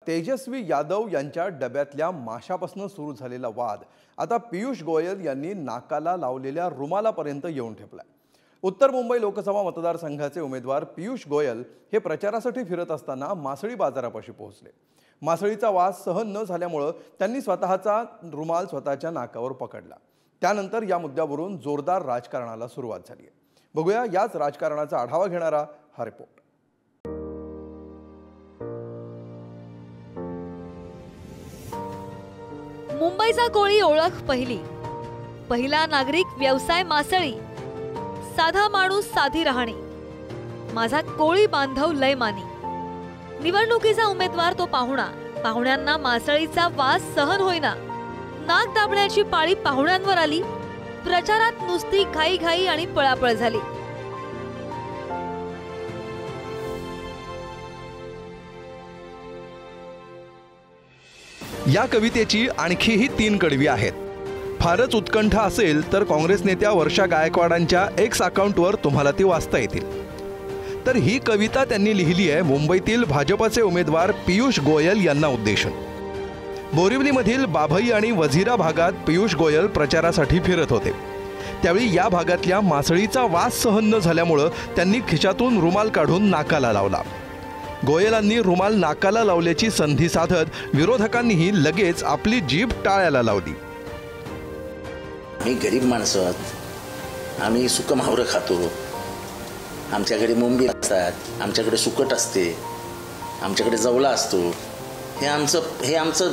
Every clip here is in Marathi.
तेजस्वी यादव यांच्या डब्यातल्या माशापासून सुरू झालेला वाद आता पियुष गोयल यांनी नाकाला लावलेल्या रुमालापर्यंत येऊन ठेपलाय। उत्तर मुंबई लोकसभा मतदारसंघाचे उमेदवार पियुष गोयल हे प्रचारासाठी फिरत असताना मासळी बाजारापाशी पोहोचले। मासळीचा वास सहन न झाल्यामुळे त्यांनी स्वतःचा रुमाल स्वतःच्या नाकावर पकडला। त्यानंतर या मुद्द्यावरून जोरदार राजकारणाला सुरुवात झाली आहे। बघूया याच राजकारणाचा आढावा घेणारा हा रिपोर्ट। मुंबईचा कोळी ओळख पहिला नागरिक व्यवसाय मासळी, साधा माणूस साधी राहणी, माझा कोळी बांधव लय मानी। निवडणुकीचा उमेदवार तो पाहुण्यांना मासळीचा वास सहन होईना, नाक दाबण्याची पाळी पाहुण्यांवर आली। प्रचारात नुसती घाई आणि पळापळ झाली। या कवितेची आणखीही 3 कडवी आहेत। फारच उत्कंठा असेल तर काँग्रेस नेत्या वर्षा गायकवाडांच्या एक्स अकाउंटवर तुम्हाला ती वाचता येतील। तर ही कविता त्यांनी लिहिली आहे मुंबईतील भाजपचे उमेदवार पियुष गोयल यांना उद्देशून। बोरिवलीमधील बाभई आणि वझिरा भागात पियुष गोयल प्रचारासाठी फिरत होते। त्यावेळी या भागातल्या मासळीचा वास सहन न झाल्यामुळे त्यांनी खिशातून रुमाल काढून नाकाला लावला। गोयलांनी रुमाल नाकाला लावल्याची संधी साधत विरोधकांनीही लगेच आपली जीभ टाळ्याला लावली। आम्ही गरीब माणसं आहोत, आम्ही सुकमावरं खातो, आमच्याकडे मुंबई असतात, आमच्याकडे सुकट असते, आमच्याकडे जवला असतो। हे आमचं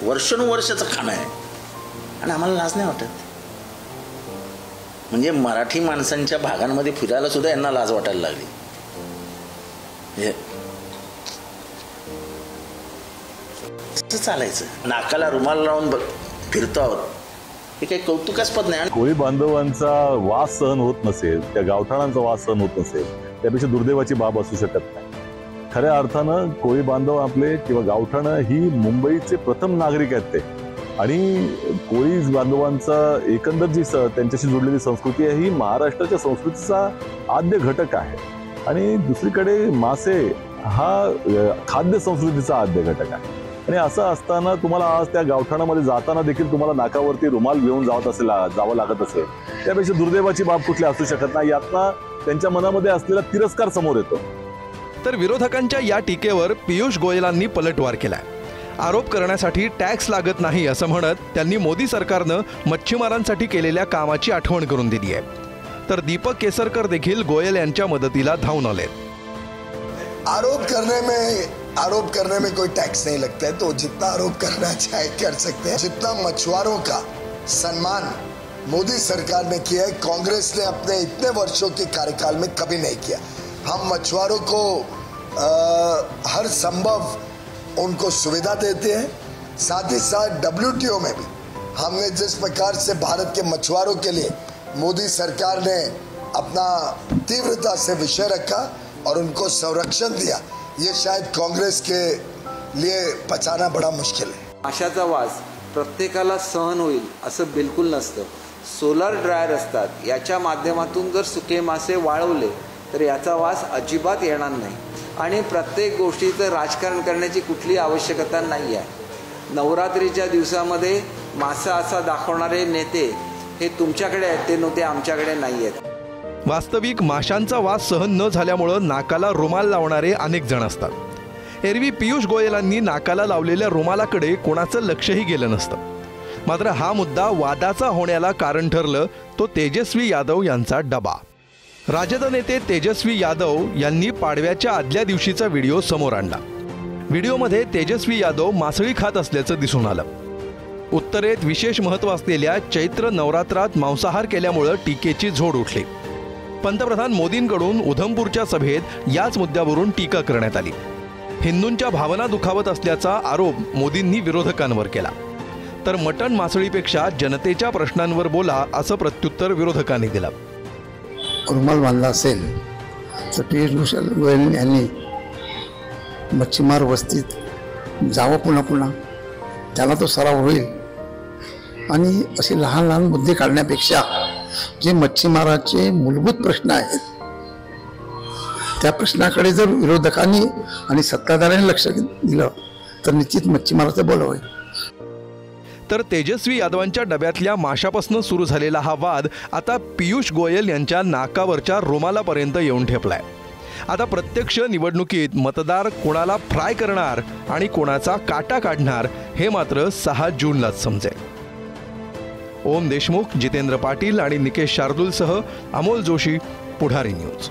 वर्षानुवर्षाचं खाणं आहे आणि आम्हाला लाज नाही वाटत। म्हणजे मराठी माणसांच्या भागांमध्ये फिरायला सुद्धा यांना लाज वाटायला लागली। चालायचं नाकाला रुमाल लावून फिरतो आहोत, हे काही कौतुकास्पद नाही। कोळी बांधवांचा वास सहन होत नसेल, त्या गावठाणांचा वास सहन होत नसेल, त्यापेक्षा दुर्दैवाची बाब असू शकत नाही। खऱ्या अर्थानं कोळी बांधव आपले किंवा गावठाण ही मुंबईचे प्रथम नागरिक आहेत ते, आणि कोळी बांधवांचा एकंदर जी त्यांच्याशी जोडलेली संस्कृती आहे ही महाराष्ट्राच्या संस्कृतीचा आद्य घटक आहे। आणि दुसरीकडे मासे हा खाद्य संस्कृतीचा आद्य घटक आहे। आणि असं असताना तुम्हाला आज त्या गावठाणामध्ये जाताना देखील तुम्हाला नाकावरती रुमाल घेऊन जावं लागत असेल, त्यापेक्षा दुर्दैवाची बाब कुठली असू शकत नाही। यातनं त्यांच्या मनामध्ये असलेला तिरस्कार समोर येतो। तर विरोधकांच्या या टीकेवर पियुष गोयलांनी पलटवार केलाय। आरोप करण्यासाठी टॅक्स लागत नाही असं म्हणत त्यांनी मोदी सरकारनं मच्छीमारांसाठी केलेल्या कामाची आठवण करून दिली आहे। तर दीपक केसरकर देखील गोयल यांच्या मदतीला धावून आले। आरोप करने में कोई टैक्स नहीं लगता है, तो जितना आरोप करना चाहे कर सकते हैं। जितना मछुआरों का सम्मान मोदी सरकार ने किया है, कांग्रेस ने अपने इतने वर्षों के कार्यकाल में कभी नहीं किया। हम मछुआरों को हर संभव उनको सुविधा देते हैं। साथ ही साथ WTO में भी हमने जिस प्रकार से भारत के मछुआरों के लिए मोदी सरकार ने अपना तीव्रता से विषय रखा और उनको संरक्षण दिया, ये शायद कांग्रेस के लिए पचाना बड़ा मुश्किल है। माशाचा वास प्रत्येकाला सहन होईल असं बिलकुल नसतं। सोलर ड्रायर असतात, याच्या माध्यमातून जर सुके मासे वाळवले तर याचा वास अजिबात येणार नाही आणि प्रत्येक गोष्टीचं राजकारण करण्याची कुठली आवश्यकता नाही आहे। नवरात्रीच्या दिवसामध्ये मासा असा दाखवणारे नेते हे तुमच्याकडे आहेत, ते नेते आमच्याकडे नाही आहेत। वास्तविक माशांचा वास सहन न झाल्यामुळे नाकाला रुमाल लावणारे अनेक जण असतात। एरवी पियुष गोयलांनी नाकाला लावलेल्या रुमालाकडे कोणाचं लक्षही गेलं नसतं। मात्र हा मुद्दा वादाचा होण्याला कारण ठरलं तो तेजस्वी यादव यांचा डबा। राजद नेते तेजस्वी यादव यांनी पाडव्याच्या आदल्या दिवशीचा व्हिडिओ समोर आणला। व्हिडिओमध्ये तेजस्वी यादव मासळी खात असल्याचं दिसून आलं। उत्तरेत विशेष महत्त्व असलेल्या चैत्र नवरात्रात मांसाहार केल्यामुळे टीकेची झोड उठली। पंतप्रधान मोदींकडून उधमपूरच्या सभेत याच मुद्द्यावरून टीका करण्यात आली। हिंदूंच्या भावना दुखावत असल्याचा आरोप मोदींनी विरोधकांवर केला। तर मटण मासळीपेक्षा जनतेच्या प्रश्नांवर बोला असं प्रत्युत्तर विरोधकांनी दिलं। रुमाल बांधला असेल तर पियुष गोयल यांनी मच्छीमार वस्तीत जावं पुन्हा त्याला तो सराव होईल। आणि असे लहान मुद्दे काढण्यापेक्षा जे मच्छीमाराचे मूलभूत प्रश्न आहेत त्या प्रश्नाकडे जर विरोधकांनी आणि सत्ताधाऱ्यांनी लक्ष दिलं तर निश्चित मच्छीमाराचं बळ होईल. तर तेजस्वी यादवांच्या डब्यातल्या माशापासून सुरू झालेला हा वाद आता पियुष गोयल यांच्या नाकावरच्या रुमालापर्यंत येऊन ठेपलाय. आता प्रत्यक्ष निवडणुकीत मतदार कोणाला फ्राय करणार आणि कोणाचा काटा काढणार हे मात्र 6 जूनलाच समजेल. ओम देशमुख, जितेंद्र पाटील आणि निकेश शार्दूलसह अमोल जोशी, पुढारी न्यूज.